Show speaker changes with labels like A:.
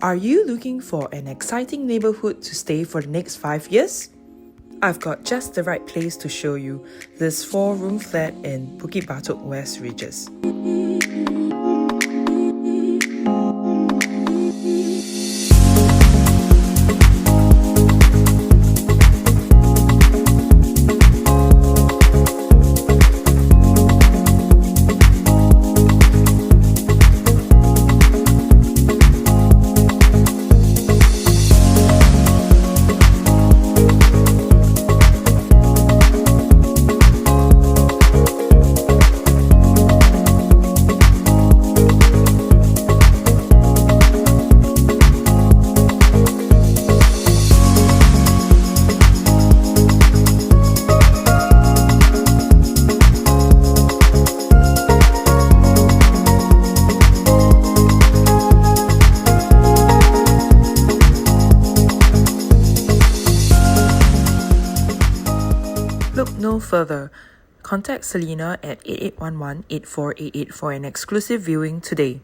A: Are you looking for an exciting neighborhood to stay for the next 5 years? I've got just the right place to show you this 4-room flat in Bukit Batok West Ridges. Look no further. Contact Celena at 8811-8488 for an exclusive viewing today.